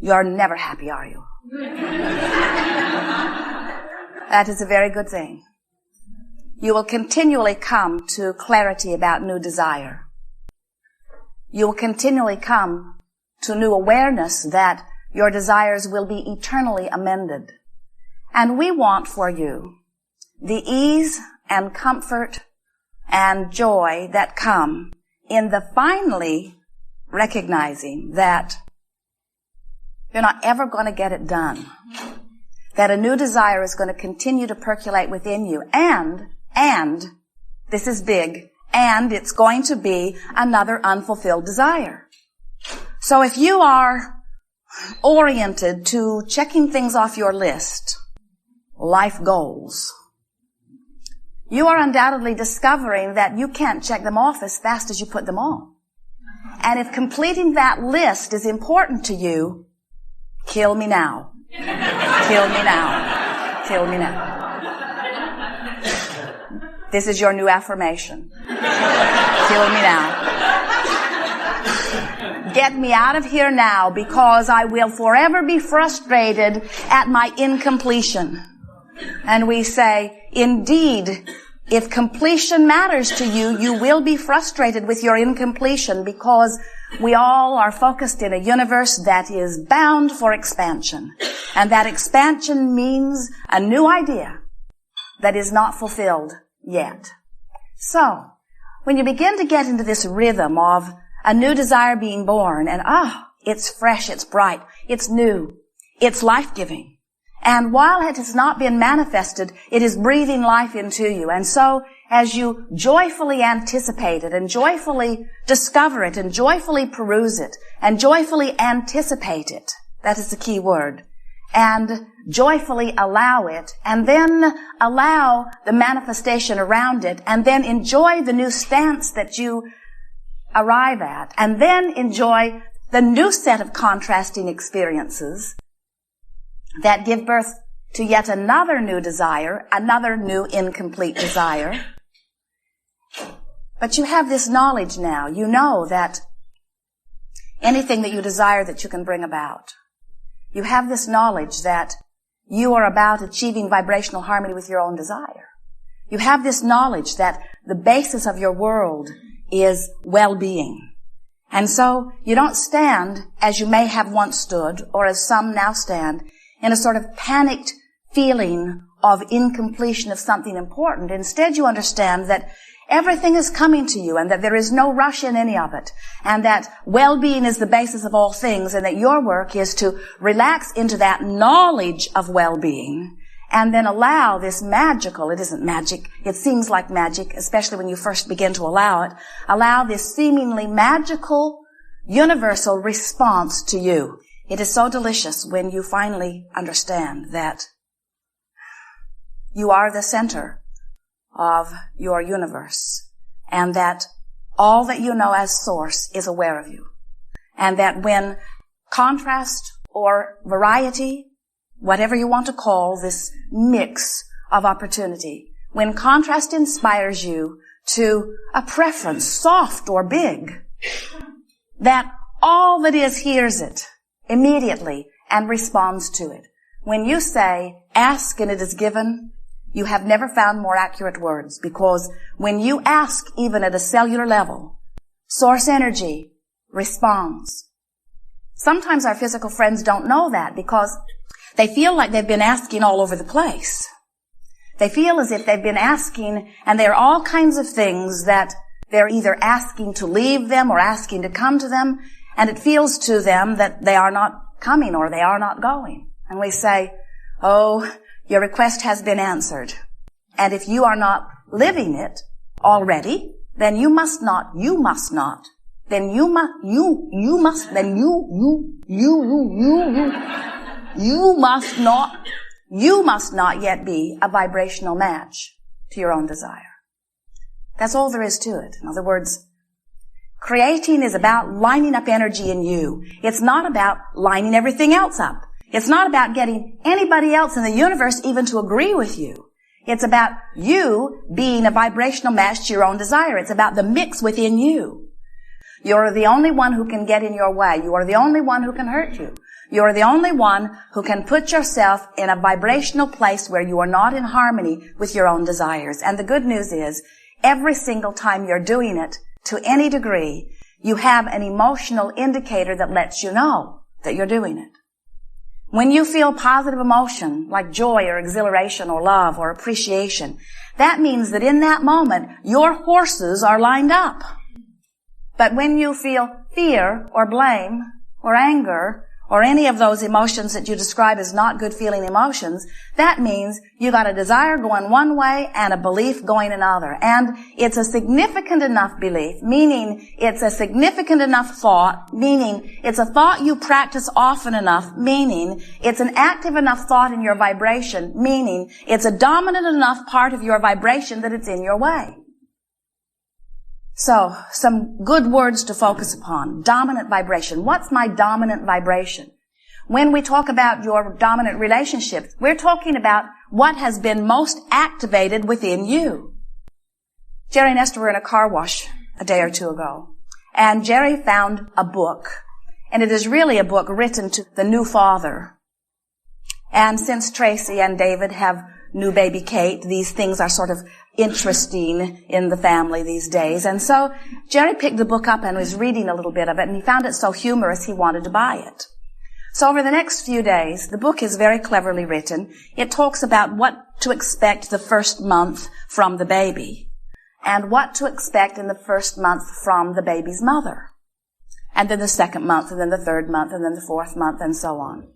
You're never happy, are you? That is a very good thing. You will continually come to clarity about new desire. You will continually come to new awareness that your desires will be eternally amended. And we want for you the ease and comfort and joy that come in the finally recognizing that you're not ever going to get it done. That a new desire is going to continue to percolate within you. And, this is big, and it's going to be another unfulfilled desire. So if you are oriented to checking things off your list, life goals, you are undoubtedly discovering that you can't check them off as fast as you put them on. And if completing that list is important to you, kill me now. Kill me now. Kill me now. This is your new affirmation. Kill me now. Get me out of here now, because I will forever be frustrated at my incompletion. And we say, indeed, if completion matters to you, you will be frustrated with your incompletion, because we all are focused in a universe that is bound for expansion. And that expansion means a new idea that is not fulfilled yet. So, when you begin to get into this rhythm of a new desire being born, and it's fresh, it's bright, it's new, it's life-giving. And while it has not been manifested, it is breathing life into you. And so, as you joyfully anticipate it, and joyfully discover it, and joyfully peruse it, and joyfully anticipate it, that is the key word, and joyfully allow it, and then allow the manifestation around it, and then enjoy the new stance that you arrive at, and then enjoy the new set of contrasting experiences that give birth to yet another new desire, another new incomplete desire. But you have this knowledge now. You know that anything that you desire that you can bring about. You have this knowledge that you are about achieving vibrational harmony with your own desire. You have this knowledge that the basis of your world is well-being. And so you don't stand as you may have once stood, or as some now stand, in a sort of panicked feeling of incompletion of something important. Instead, you understand that everything is coming to you, and that there is no rush in any of it, and that well-being is the basis of all things, and that your work is to relax into that knowledge of well-being, and then allow this magical, it isn't magic, it seems like magic, especially when you first begin to allow it, allow this seemingly magical, universal response to you. It is so delicious when you finally understand that you are the center of your universe, and that all that you know as source is aware of you. And that when contrast or variety, whatever you want to call this mix of opportunity, when contrast inspires you to a preference, soft or big, that all that is hears it immediately and responds to it. When you say, ask and it is given, you have never found more accurate words, because when you ask even at a cellular level, source energy responds. Sometimes our physical friends don't know that, because they feel like they've been asking all over the place. They feel as if they've been asking, and there are all kinds of things that they're either asking to leave them or asking to come to them, and it feels to them that they are not coming or they are not going. And we say, oh, your request has been answered. And if you are not living it already, then you must not, then you must not yet be a vibrational match to your own desire. That's all there is to it. In other words, creating is about lining up energy in you. It's not about lining everything else up. It's not about getting anybody else in the universe even to agree with you. It's about you being a vibrational match to your own desire. It's about the mix within you. You're the only one who can get in your way. You are the only one who can hurt you. You're the only one who can put yourself in a vibrational place where you are not in harmony with your own desires. And the good news is, every single time you're doing it, to any degree, you have an emotional indicator that lets you know that you're doing it. When you feel positive emotion, like joy or exhilaration or love or appreciation, that means that in that moment, your horses are lined up. But when you feel fear or blame or anger or any of those emotions that you describe as not good feeling emotions, that means you got a desire going one way and a belief going another. And it's a significant enough belief, meaning it's a significant enough thought, meaning it's a thought you practice often enough, meaning it's an active enough thought in your vibration, meaning it's a dominant enough part of your vibration that it's in your way. So, some good words to focus upon. Dominant vibration. What's my dominant vibration? When we talk about your dominant relationships, we're talking about what has been most activated within you. Jerry and Esther were in a car wash a day or two ago, and Jerry found a book, and it is really a book written to the new father. And since Tracy and David have new baby Kate, these things are sort of interesting in the family these days. And so Jerry picked the book up and was reading a little bit of it, and he found it so humorous he wanted to buy it. So over the next few days, the book is very cleverly written. It talks about what to expect the first month from the baby, and what to expect in the first month from the baby's mother, and then the second month, and then the third month, and then the fourth month, and so on.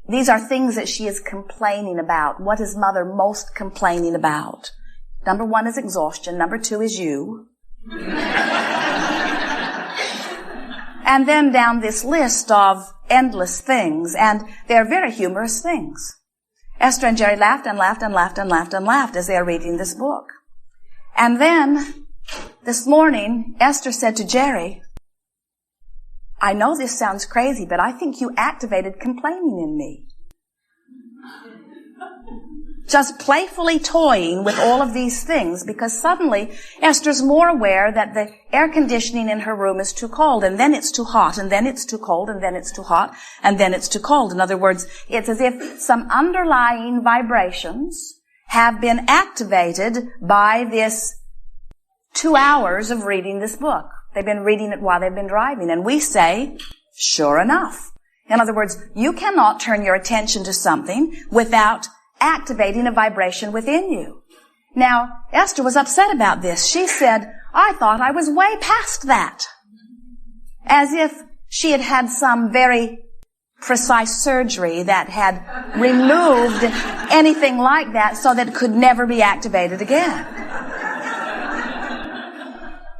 These are things that she is complaining about. What is mother most complaining about? Number 1 is exhaustion. Number 2 is you. And then down this list of endless things, and they're very humorous things. Esther and Jerry laughed and laughed and laughed and laughed and laughed as they are reading this book. And then, this morning, Esther said to Jerry, I know this sounds crazy, but I think you activated complaining in me. Just playfully toying with all of these things, because suddenly Esther's more aware that the air conditioning in her room is too cold, and then it's too hot, and then it's too cold, and then it's too hot, and then it's too cold. In other words, it's as if some underlying vibrations have been activated by this 2 hours of reading this book. They've been reading it while they've been driving, and we say, sure enough. In other words, you cannot turn your attention to something without activating a vibration within you. Now, Esther was upset about this. She said, I thought I was way past that. As if she had had some very precise surgery that had removed anything like that so that it could never be activated again.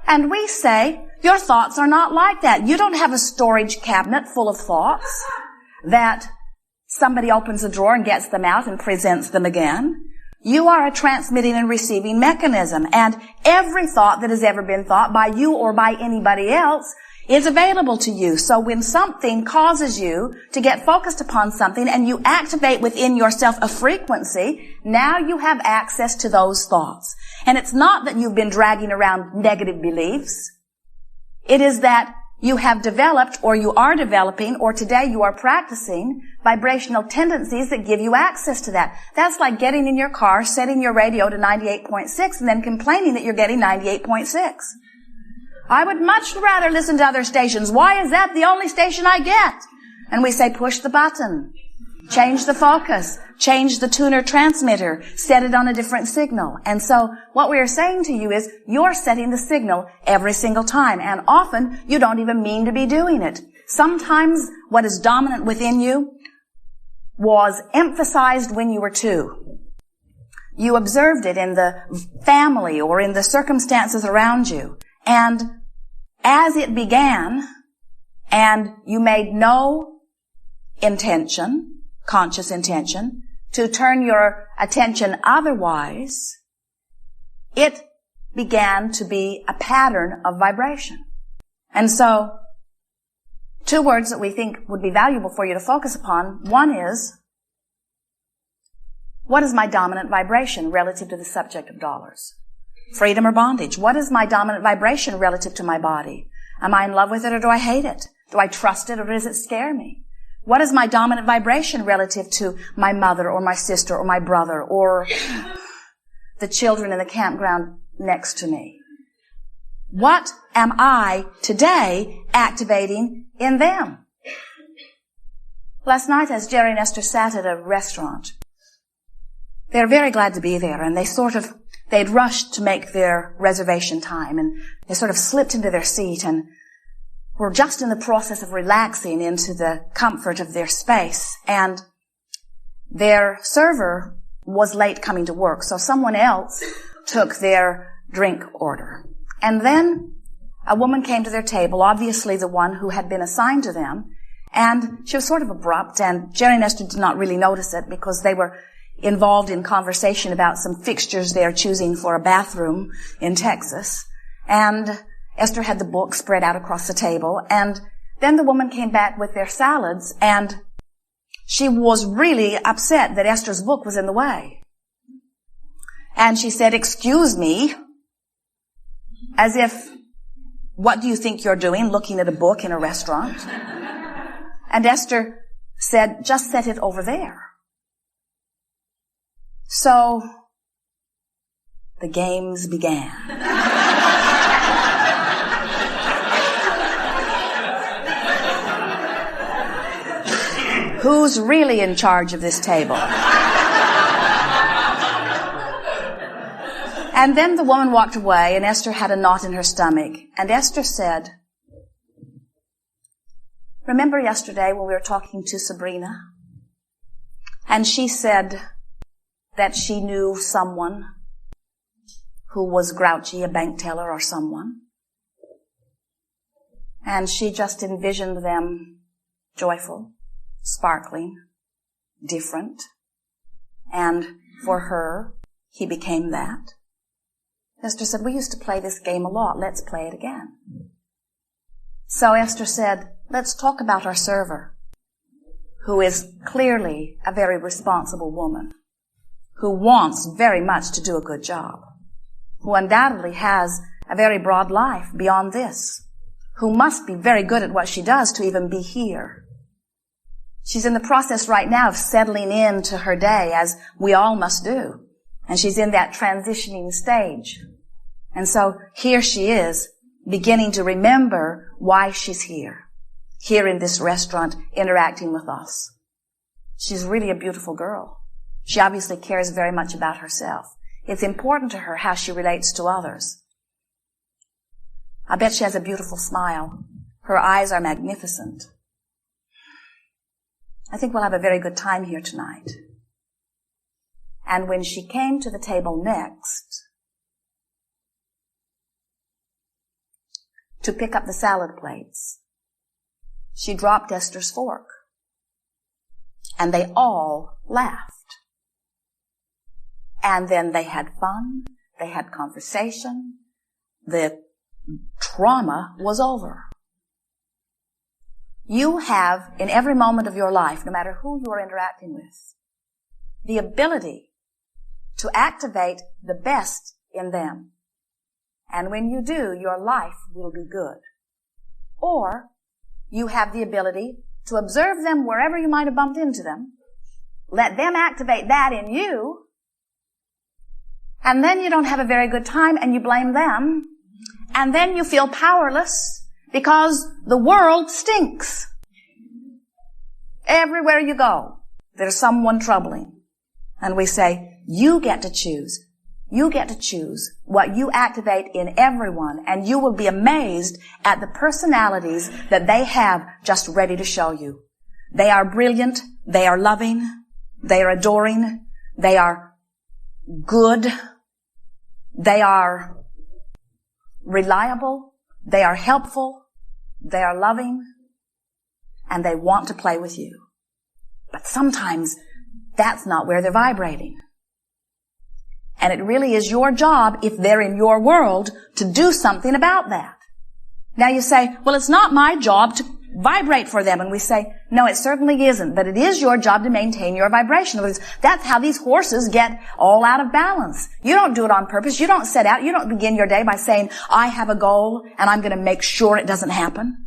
And we say, your thoughts are not like that. You don't have a storage cabinet full of thoughts that somebody opens a drawer and gets them out and presents them again. You are a transmitting and receiving mechanism, and every thought that has ever been thought by you or by anybody else is available to you. So when something causes you to get focused upon something and you activate within yourself a frequency, now you have access to those thoughts. And it's not that you've been dragging around negative beliefs. It is that you have developed, or you are developing, or today you are practicing vibrational tendencies that give you access to that. That's like getting in your car, setting your radio to 98.6, and then complaining that you're getting 98.6. I would much rather listen to other stations. Why is that the only station I get? And we say, push the button, change the focus, change the tuner transmitter, set it on a different signal. And so what we are saying to you is you're setting the signal every single time. And often you don't even mean to be doing it. Sometimes what is dominant within you was emphasized when you were 2. You observed it in the family or in the circumstances around you. And as it began, and you made no intention, conscious intention, to turn your attention otherwise, it began to be a pattern of vibration. And so, 2 words that we think would be valuable for you to focus upon. One is, what is my dominant vibration relative to the subject of dollars? Freedom or bondage? What is my dominant vibration relative to my body? Am I in love with it or do I hate it? Do I trust it or does it scare me? What is my dominant vibration relative to my mother or my sister or my brother or the children in the campground next to me? What am I today activating in them? Last night, as Jerry and Esther sat at a restaurant, they were very glad to be there, and they'd rushed to make their reservation time, and they sort of slipped into their seat and were just in the process of relaxing into the comfort of their space. And their server was late coming to work, so someone else took their drink order. And then a woman came to their table, obviously the one who had been assigned to them, and she was sort of abrupt, and Jerry and Esther did not really notice it because they were involved in conversation about some fixtures they are choosing for a bathroom in Texas. And Esther had the book spread out across the table, and then the woman came back with their salads, and she was really upset that Esther's book was in the way. And she said, "Excuse me," as if, "What do you think you're doing, looking at a book in a restaurant?" And Esther said, "Just set it over there." So the games began. Who's really in charge of this table? And then the woman walked away, and Esther had a knot in her stomach. And Esther said, "Remember yesterday when we were talking to Sabrina? And she said that she knew someone who was grouchy, a bank teller or someone. And she just envisioned them joyful, sparkling, different. And for her, he became that." Esther said, "We used to play this game a lot. Let's play it again." So Esther said, "Let's talk about our server, who is clearly a very responsible woman, who wants very much to do a good job, who undoubtedly has a very broad life beyond this, who must be very good at what she does to even be here. She's in the process right now of settling into her day, as we all must do, and she's in that transitioning stage. And so here she is, beginning to remember why she's here in this restaurant, interacting with us. She's really a beautiful girl. She obviously cares very much about herself. It's important to her how she relates to others. I bet she has a beautiful smile. Her eyes are magnificent. I think we'll have a very good time here tonight." And when she came to the table next to pick up the salad plates, she dropped Esther's fork. And they all laughed. And then they had fun, they had conversation, the trauma was over. You have, in every moment of your life, no matter who you are interacting with, the ability to activate the best in them. And when you do, your life will be good. Or you have the ability to observe them wherever you might have bumped into them, let them activate that in you, and then you don't have a very good time and you blame them, and then you feel powerless because the world stinks. Everywhere you go, there's someone troubling. And we say, you get to choose. You get to choose what you activate in everyone, and you will be amazed at the personalities that they have just ready to show you. They are brilliant. They are loving. They are adoring. They are good. They are reliable. They are helpful. They are loving. And they want to play with you. But sometimes that's not where they're vibrating. And it really is your job, if they're in your world, to do something about that. Now you say, well, it's not my job to vibrate for them. And we say, no, it certainly isn't. But it is your job to maintain your vibration. In other words, that's how these horses get all out of balance. You don't do it on purpose. You don't set out. You don't begin your day by saying, I have a goal and I'm going to make sure it doesn't happen.